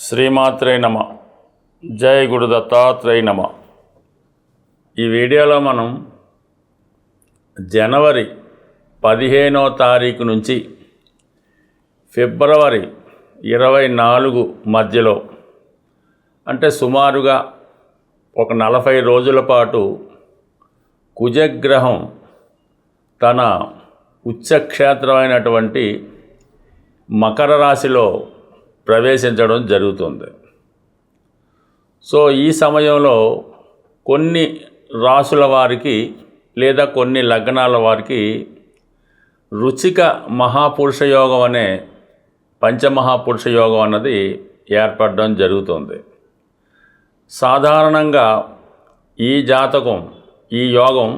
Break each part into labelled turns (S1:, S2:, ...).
S1: శ్రీమాత్రే నమ. జై గురు దత్తాత్రేయ నమ. ఈ వీడియోలో మనం జనవరి 15వ తారీఖు నుంచి ఫిబ్రవరి 24 మధ్యలో అంటే సుమారుగా ఒక 40 రోజుల పాటు కుజగ్రహం తన ఉచ్చక్షేత్రమైనటువంటి మకర రాశిలో ప్రవేశించడం జరుగుతుంది. సో ఈ సమయంలో కొన్ని రాశుల వారికి లేదా కొన్ని లగ్నాల వారికి రుచిక మహాపురుష యోగం అనే పంచమహాపురుష యోగం అన్నది ఏర్పడడం జరుగుతుంది. సాధారణంగా ఈ యోగం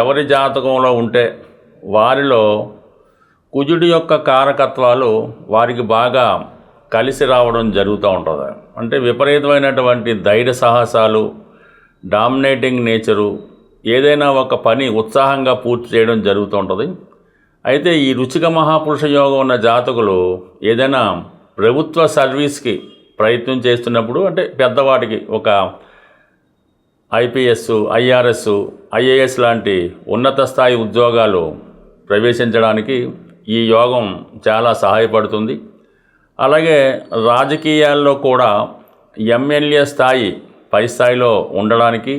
S1: ఎవరి జాతకంలో ఉంటే వారిలో కుజుడి యొక్క కారకత్వాలు వారికి బాగా కలిసి రావడం జరుగుతూ ఉంటుంది. అంటే విపరీతమైనటువంటి ధైర్య సాహసాలు, డామినేటింగ్ నేచరు, ఏదైనా ఒక పని ఉత్సాహంగా పూర్తి చేయడం జరుగుతూ ఉంటుంది. అయితే ఈ రుచిక మహాపురుష యోగం ఉన్న జాతకులు ఏదైనా ప్రభుత్వ సర్వీస్కి ప్రయత్నం చేస్తున్నప్పుడు, అంటే పెద్దవాటికి ఒక ఐపీఎస్, ఐఆర్ఎస్, ఐఏఎస్ లాంటి ఉన్నత స్థాయి ఉద్యోగాలు ప్రవేశించడానికి ఈ యోగం చాలా సహాయపడుతుంది. అలాగే రాజకీయాల్లో కూడా ఎమ్మెల్యే స్థాయి పై స్థాయిలో ఉండడానికి,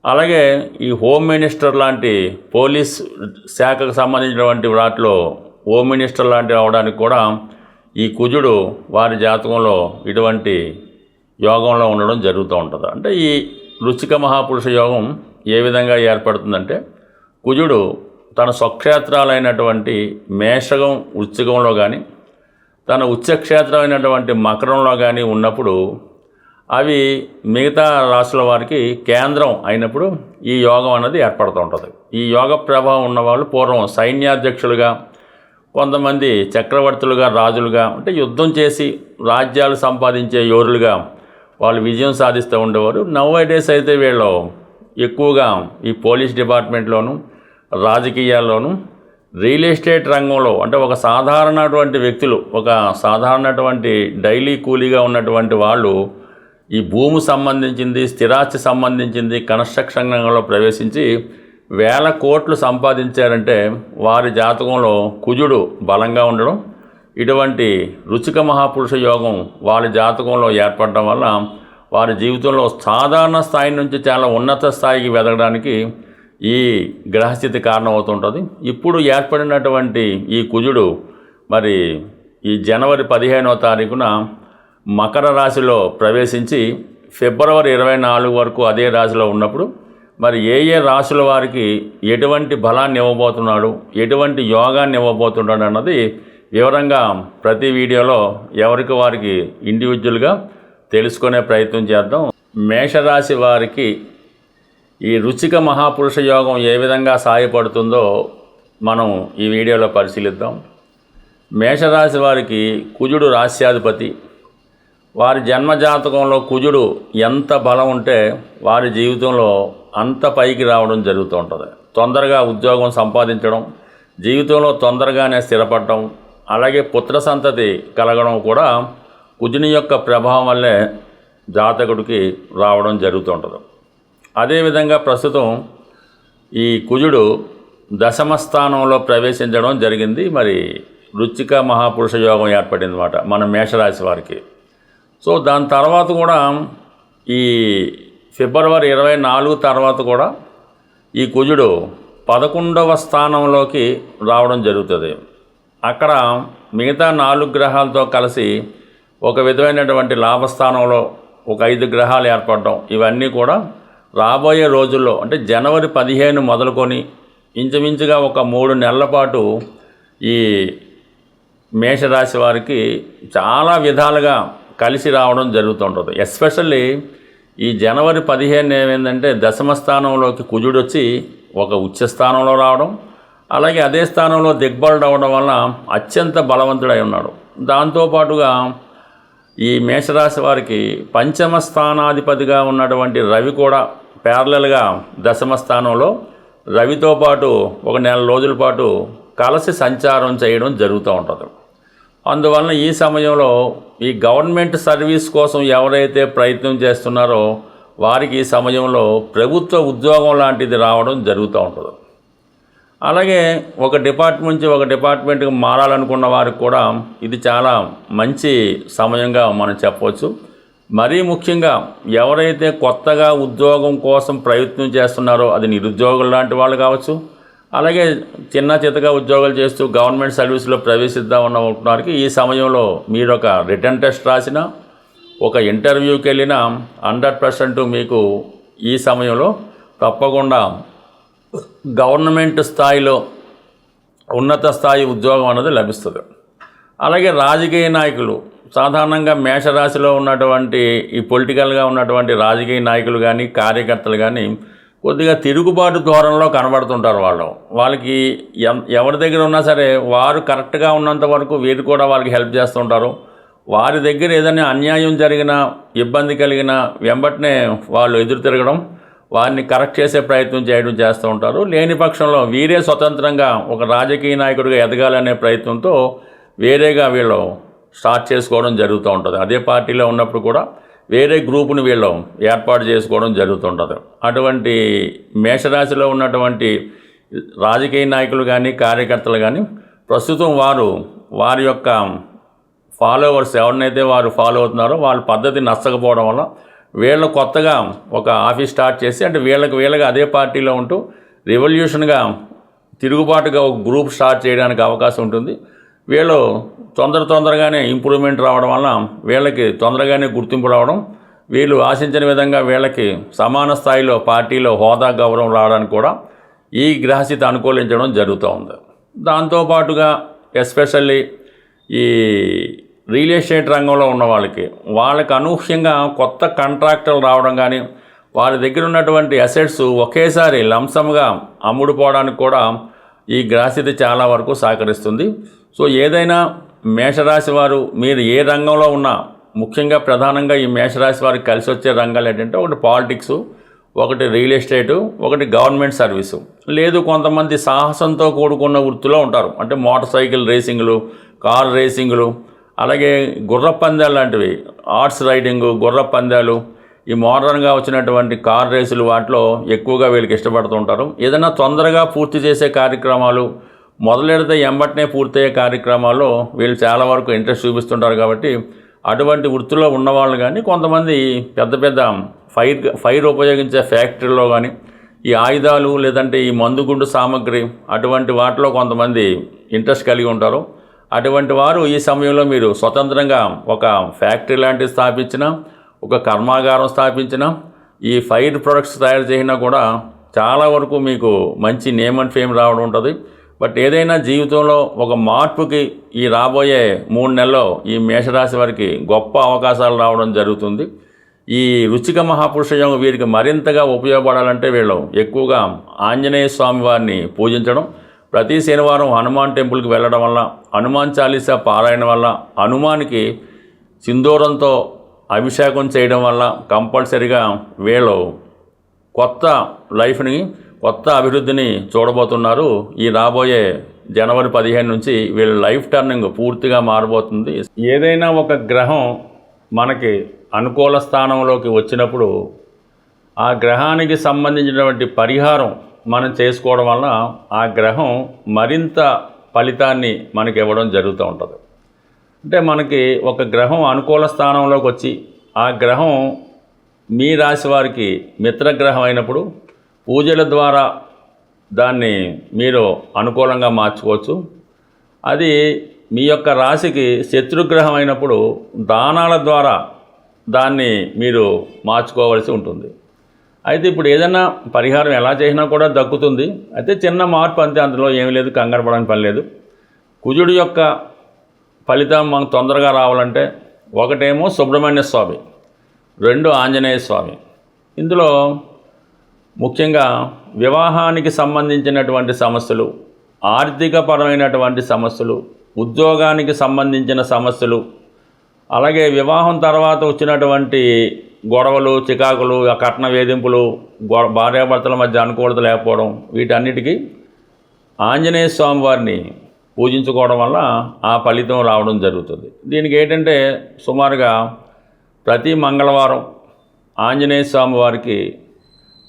S1: అలాగే ఈ హోమ్ మినిస్టర్ లాంటి పోలీస్ శాఖకు సంబంధించినటువంటి వాటిలో హోమ్ మినిస్టర్ లాంటివి అవడానికి కూడా ఈ కుజుడు వారి జాతకంలో ఇటువంటి యోగంలో ఉండడం జరుగుతూ ఉంటుంది. అంటే ఈ రుచిక మహాపురుష యోగం ఏ విధంగా ఏర్పడుతుందంటే, కుజుడు తన స్వక్షేత్రాలైనటువంటి మేషగం, వృశ్చికంలో కానీ తన ఉచ్చక్షేత్రమైనటువంటి మకరంలో కానీ ఉన్నప్పుడు అవి మిగతా రాశుల వారికి కేంద్రం అయినప్పుడు ఈ యోగం అన్నది ఏర్పడుతూ ఉంటుంది. ఈ యోగ ప్రభావం ఉన్నవాళ్ళు పూర్వం సైన్యాధ్యక్షులుగా, కొంతమంది చక్రవర్తులుగా, రాజులుగా, అంటే యుద్ధం చేసి రాజ్యాలు సంపాదించే యోధులుగా వాళ్ళు విజయం సాధిస్తూ ఉండేవారు. నవ్ డేస్ అయితే వీళ్ళు ఎక్కువగా ఈ పోలీస్ డిపార్ట్మెంట్లోను, రాజకీయాల్లోనూ, రియల్ ఎస్టేట్ రంగంలో, అంటే ఒక సాధారణటువంటి వ్యక్తులు, ఒక సాధారణటువంటి డైలీ కూలీగా ఉన్నటువంటి వాళ్ళు ఈ భూమి సంబంధించింది, స్థిరాస్తి సంబంధించింది కన్స్ట్రక్షన్ రంగంలో ప్రవేశించి వేల కోట్లు సంపాదించారంటే వారి జాతకంలో కుజుడు బలంగా ఉండడం, ఇటువంటి రుచిక మహాపురుష యోగం వారి జాతకంలో ఏర్పడడం వల్ల వారి జీవితంలో సాధారణ స్థాయి నుంచి చాలా ఉన్నత స్థాయికి వెదగడానికి ఈ గ్రహస్థితి కారణమవుతుంటుంది. ఇప్పుడు ఏర్పడినటువంటి ఈ కుజుడు మరి ఈ జనవరి 15వ తారీఖున మకర రాశిలో ప్రవేశించి ఫిబ్రవరి 24 వరకు అదే రాశిలో ఉన్నప్పుడు మరి ఏ రాశుల వారికి ఎటువంటి బలాన్ని ఇవ్వబోతున్నాడు, ఎటువంటి యోగాన్ని ఇవ్వబోతున్నాడు అన్నది వివరంగా ప్రతి వీడియోలో ఎవరికి వారికి ఇండివిజువల్గా తెలుసుకునే ప్రయత్నం చేద్దాం. మేషరాశి వారికి ఈ రుచిక మహాపురుష యోగం ఏ విధంగా సహాయపడుతుందో మనం ఈ వీడియోలో పరిశీలిద్దాం. మేషరాశి వారికి కుజుడు రాశ్యాధిపతి. వారి జన్మజాతకంలో కుజుడు ఎంత బలం ఉంటే వారి జీవితంలో అంత పైకి రావడం జరుగుతూ ఉంటుంది. తొందరగా ఉద్యోగం సంపాదించడం, జీవితంలో తొందరగానే స్థిరపడడం, అలాగే పుత్ర సంతతి కలగడం కూడా కుజుని యొక్క ప్రభావం వల్లే జాతకుడికి రావడం జరుగుతుంటుంది. అదేవిధంగా ప్రస్తుతం ఈ కుజుడు దశమ స్థానంలో ప్రవేశించడం జరిగింది. మరి రుచిక మహాపురుష యోగం ఏర్పడింది అన్నమాట మన మేషరాశి వారికి. సో దాని తర్వాత కూడా ఈ ఫిబ్రవరి 24 తర్వాత కూడా ఈ కుజుడు 11వ స్థానంలోకి రావడం జరుగుతుంది. అక్కడ మిగతా 4 గ్రహాలతో కలిసి ఒక విధమైనటువంటి లాభస్థానంలో ఒక 5 గ్రహాలు ఏర్పడడం, ఇవన్నీ కూడా రాబోయే రోజుల్లో అంటే జనవరి 15 మొదలుకొని ఇంచుమించుగా ఒక 3 నెలల పాటు ఈ మేషరాశి వారికి చాలా విధాలుగా కలిసి రావడం జరుగుతుంటుంది. ఎస్పెషల్లీ ఈ జనవరి 15 ఏమైందంటే దశమ స్థానంలోకి కుజుడు వచ్చి ఒక ఉచ్చ స్థానంలో రావడం, అలాగే అదే స్థానంలో దిగ్బలుడు అవ్వడం వల్ల అత్యంత బలవంతుడై ఉన్నాడు. దాంతోపాటుగా ఈ మేషరాశి వారికి పంచమ స్థానాధిపతిగా ఉన్నటువంటి రవి కూడా ప్యారలల్గా దశమ స్థానంలో రవితో పాటు ఒక నెల రోజుల పాటు కలిసి సంచారం చేయడం జరుగుతూ ఉంటుంది. అందువలన ఈ సమయంలో ఈ గవర్నమెంట్ సర్వీస్ కోసం ఎవరైతే ప్రయత్నం చేస్తున్నారో వారికి ఈ సమయంలో ప్రభుత్వ ఉద్యోగం లాంటిది రావడం జరుగుతూ ఉంటుంది. అలాగే ఒక డిపార్ట్మెంట్ నుంచి ఒక డిపార్ట్మెంట్కి మారాలనుకున్న వారికి కూడా ఇది చాలా మంచి సమయంగా మనం చెప్పవచ్చు. మరీ ముఖ్యంగా ఎవరైతే కొత్తగా ఉద్యోగం కోసం ప్రయత్నం చేస్తున్నారో అది నిరుద్యోగులు లాంటి వాళ్ళు కావచ్చు, అలాగే చిన్న చితగా ఉద్యోగాలు చేస్తూ గవర్నమెంట్ సర్వీస్లో ప్రవేశిద్దామన్న వారికి ఈ సమయంలో మీరు ఒక రిటర్న్ టెస్ట్ రాసినా, ఒక ఇంటర్వ్యూకి వెళ్ళినా 100% మీకు ఈ సమయంలో తప్పకుండా గవర్నమెంట్ స్థాయిలో ఉన్నత స్థాయి ఉద్యోగం అన్నది లభిస్తుంది. అలాగే రాజకీయ నాయకులు సాధారణంగా మేషరాశిలో ఉన్నటువంటి ఈ పొలిటికల్గా ఉన్నటువంటి రాజకీయ నాయకులు కానీ కార్యకర్తలు కానీ కొద్దిగా తిరుగుబాటు ధోరణిలో కనబడుతుంటారు. వాళ్ళకి ఎవరి దగ్గర ఉన్నా సరే వారు కరెక్ట్గా ఉన్నంత వరకు వీరు కూడా వాళ్ళకి హెల్ప్ చేస్తుంటారు. వారి దగ్గర ఏదైనా అన్యాయం జరిగినా ఇబ్బంది కలిగినా వెంబటనే వాళ్ళు ఎదురు తిరగడం, వారిని కరెక్ట్ చేసే ప్రయత్నం చేయడం చేస్తూ ఉంటారు. లేని పక్షంలో వీరే స్వతంత్రంగా ఒక రాజకీయ నాయకుడిగా ఎదగాలనే ప్రయత్నంతో వేరేగా వీళ్ళు స్టార్ట్ చేసుకోవడం జరుగుతూ ఉంటుంది. అదే పార్టీలో ఉన్నప్పుడు కూడా వేరే గ్రూపుని వీళ్ళు ఏర్పాటు చేసుకోవడం జరుగుతుంటుంది. అటువంటి మేషరాశిలో ఉన్నటువంటి రాజకీయ నాయకులు కానీ కార్యకర్తలు కానీ ప్రస్తుతం వారి యొక్క ఫాలోవర్స్ ఎవరినైతే వారు ఫాలో అవుతున్నారో వాళ్ళ పద్ధతి నచ్చకపోవడం వల్ల వీళ్ళు కొత్తగా ఒక ఆఫీస్ స్టార్ట్ చేసి అంటే వీళ్ళకి అదే పార్టీలో ఉంటూ రెవల్యూషన్గా తిరుగుబాటుగా ఒక గ్రూప్ స్టార్ట్ చేయడానికి అవకాశం ఉంటుంది. వీళ్ళు తొందరగానే ఇంప్రూవ్మెంట్ రావడం వల్ల వీళ్ళకి తొందరగానే గుర్తింపు రావడం, వీళ్ళు ఆశించిన విధంగా వీళ్ళకి సమాన స్థాయిలో పార్టీలో హోదా గౌరవం రావడానికి కూడా ఈ గ్రహస్థితి అనుకూలించడం జరుగుతూ ఉంది. దాంతోపాటుగా ఎస్పెషల్లీ ఈ రియల్ ఎస్టేట్ రంగంలో ఉన్న వాళ్ళకి అనూహ్యంగా కొత్త కాంట్రాక్టర్లు రావడం కానీ వారి దగ్గర ఉన్నటువంటి అసెట్స్ ఒకేసారి లంసమ్గా అమ్ముడుపోవడానికి కూడా ఈ గ్రహస్థితి చాలా వరకు సహకరిస్తుంది. సో ఏదైనా మేషరాశి వారు మీరు ఏ రంగంలో ఉన్నా ముఖ్యంగా ప్రధానంగా ఈ మేషరాశి వారికి కలిసి వచ్చే రంగాలు ఏంటంటే ఒకటి పాలిటిక్సు, ఒకటి రియల్ ఎస్టేటు, ఒకటి గవర్నమెంట్ సర్వీసు, లేదు కొంతమంది సాహసంతో కూడుకున్న వృత్తిలో ఉంటారు. అంటే మోటార్ సైకిల్ రేసింగులు, కార్ రేసింగులు, అలాగే గుర్రపు పందాలు లాంటివి, హార్స్ రైడింగు, గుర్రపు పందాలు, ఈ మోడర్న్గా వచ్చినటువంటి కార్ రేసులు వాటిలో ఎక్కువగా వీళ్ళకి ఇష్టపడుతుంటారు. ఏదైనా తొందరగా పూర్తి చేసే కార్యక్రమాలు మొదలెడితే ఎంబటనే పూర్తయ్యే కార్యక్రమాల్లో వీళ్ళు చాలా వరకు ఇంట్రెస్ట్ చూపిస్తుంటారు. కాబట్టి అటువంటి వృత్తిలో ఉన్నవాళ్ళు కానీ కొంతమంది పెద్ద ఫైర్ ఉపయోగించే ఫ్యాక్టరీలో కానీ ఈ ఆయుధాలు లేదంటే ఈ మందుగుండు సామాగ్రి అటువంటి వాటిలో కొంతమంది ఇంట్రెస్ట్ కలిగి ఉంటారు. అటువంటి వారు ఈ సమయంలో మీరు స్వతంత్రంగా ఒక ఫ్యాక్టరీ లాంటివి స్థాపించినా, ఒక కర్మాగారం స్థాపించినా, ఈ ఫైర్ ప్రొడక్ట్స్ తయారు చేసినా కూడా చాలా వరకు మీకు మంచి నేమ్ అండ్ ఫేమ్ రావడం ఉంటుంది. బట్ ఏదైనా జీవితంలో ఒక మార్పుకి ఈ రాబోయే 3 నెలల్లో ఈ మేషరాశి వారికి గొప్ప అవకాశాలు రావడం జరుగుతుంది. ఈ వృశ్చిక మహాపురుష యోగం వీరికి మరింతగా ఉపయోగపడాలంటే వీళ్ళు ఎక్కువగా ఆంజనేయ స్వామి వారిని పూజించడం, ప్రతి శనివారం హనుమాన్ టెంపుల్కి వెళ్ళడం వల్ల, హనుమాన్ చాలీసా పారాయణ వల్ల, హనుమానికి సింధూరంతో అభిషేకం చేయడం వల్ల కంపల్సరిగా వీళ్ళు కొత్త లైఫ్ని, కొత్త అభివృద్ధిని చూడబోతున్నారు. ఈ రాబోయే జనవరి 15 నుంచి వీళ్ళ లైఫ్ టర్నింగ్ పూర్తిగా మారబోతుంది. ఏదైనా ఒక గ్రహం మనకి అనుకూల స్థానంలోకి వచ్చినప్పుడు ఆ గ్రహానికి సంబంధించినటువంటి పరిహారం మనం చేసుకోవడం వలన ఆ గ్రహం మరింత ఫలితాన్ని మనకి ఇవ్వడం జరుగుతూ ఉంటుంది. అంటే మనకి ఒక గ్రహం అనుకూల స్థానంలోకి వచ్చి ఆ గ్రహం మీ రాశి వారికి మిత్రగ్రహం అయినప్పుడు పూజల ద్వారా దాన్ని మీరు అనుకూలంగా మార్చుకోవచ్చు. అది మీ యొక్క రాశికి శత్రుగ్రహం అయినప్పుడు దానాల ద్వారా దాన్ని మీరు మార్చుకోవాల్సి ఉంటుంది. అయితే ఇప్పుడు ఏదైనా పరిహారం ఎలా చేసినా కూడా దక్కుతుంది. అయితే చిన్న మార్పు అంతే, అందులో ఏమీ లేదు, కంగారు పడడానికి పని లేదు. కుజుడి యొక్క ఫలితం మనకు తొందరగా రావాలంటే ఒకటేమో సుబ్రహ్మణ్య స్వామి, 2 ఆంజనేయ స్వామి. ఇందులో ముఖ్యంగా వివాహానికి సంబంధించినటువంటి సమస్యలు, ఆర్థికపరమైనటువంటి సమస్యలు, ఉద్యోగానికి సంబంధించిన సమస్యలు, అలాగే వివాహం తర్వాత వచ్చినటువంటి గొడవలు, చికాకులు, కట్న వేధింపులు, భార్యాభర్తల మధ్య అనుకూలత లేకపోవడం, వీటన్నిటికీ ఆంజనేయ స్వామి వారిని పూజించుకోవడం వల్ల ఆ ఫలితం రావడం జరుగుతుంది. దీనికి ఏంటంటే సుమారుగా ప్రతి మంగళవారం ఆంజనేయ స్వామి వారికి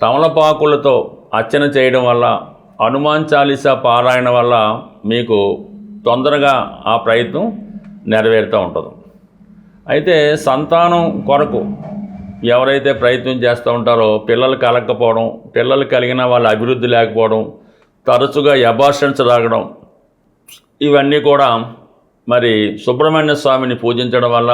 S1: తమలపాకులతో అర్చన చేయడం వల్ల, హనుమాన్ చాలీసా పారాయణ వల్ల మీకు తొందరగా ఆ ప్రయత్నం నెరవేరుతూ ఉంటుంది. అయితే సంతానం కొరకు ఎవరైతే ప్రయత్నం చేస్తూ ఉంటారో పిల్లలు కలగకపోవడం, పిల్లలు కలిగిన వాళ్ళ అభివృద్ధి లేకపోవడం, తరచుగా అబార్షన్స్ రాగడం, ఇవన్నీ కూడా మరి సుబ్రహ్మణ్య స్వామిని పూజించడం వల్ల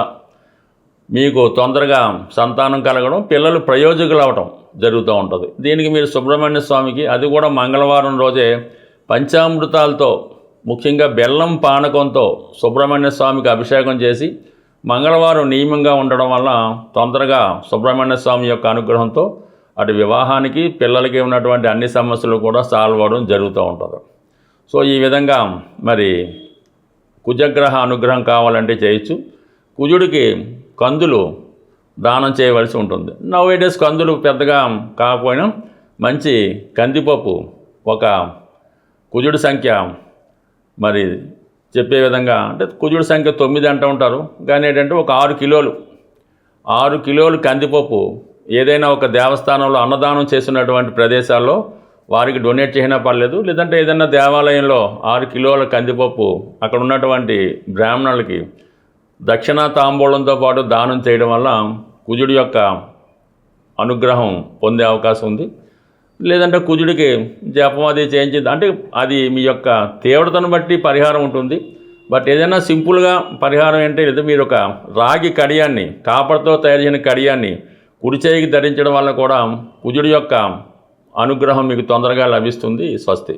S1: మీకు తొందరగా సంతానం కలగడం, పిల్లలు ప్రయోజకులు అవడం జరుగుతూ ఉంటుంది. దీనికి మీరు సుబ్రహ్మణ్య స్వామికి, అది కూడా మంగళవారం రోజే పంచామృతాలతో, ముఖ్యంగా బెల్లం పానకంతో సుబ్రహ్మణ్య స్వామికి అభిషేకం చేసి మంగళవారం నియమంగా ఉండడం వల్ల తొందరగా సుబ్రహ్మణ్య స్వామి యొక్క అనుగ్రహంతో అటు వివాహానికి, పిల్లలకి ఉన్నటువంటి అన్ని సమస్యలు కూడా సాల్వ్ అవ్వడం జరుగుతూ ఉంటుంది. సో ఈ విధంగా మరి కుజగ్రహ అనుగ్రహం కావాలంటే చేయొచ్చు. కుజుడికి కందులు దానం చేయవలసి ఉంటుంది. నౌవేడేస్ కందులు పెద్దగా కాకపోయినా మంచి కందిపప్పు, ఒక కుజుడి సంఖ్య మరి చెప్పే విధంగా, అంటే కుజుడి సంఖ్య 9 అంటూ ఉంటారు, కానీ ఏంటంటే ఒక 6 కిలోలు కందిపప్పు ఏదైనా ఒక దేవస్థానంలో అన్నదానం చేసినటువంటి ప్రదేశాల్లో వారికి డొనేట్ చేసినా పర్లేదు, లేదంటే ఏదైనా దేవాలయంలో 6 కిలోల కందిపప్పు అక్కడ ఉన్నటువంటి బ్రాహ్మణులకి దక్షిణ తాంబూలంతో పాటు దానం చేయడం వల్ల కుజుడి యొక్క అనుగ్రహం పొందే అవకాశం ఉంది. లేదంటే కుజుడికి జపం అది చేయించి, అంటే అది మీ యొక్క తీవ్రతను బట్టి పరిహారం ఉంటుంది. బట్ ఏదైనా సింపుల్గా పరిహారం అంటే లేదా మీరు ఒక రాగి కడియాన్ని, కాపర్తో తయారు చేసిన కడియాన్ని కుడి చేయికి ధరించడం వల్ల కూడా కుజుడి యొక్క అనుగ్రహం మీకు తొందరగా లభిస్తుంది. స్వస్తి.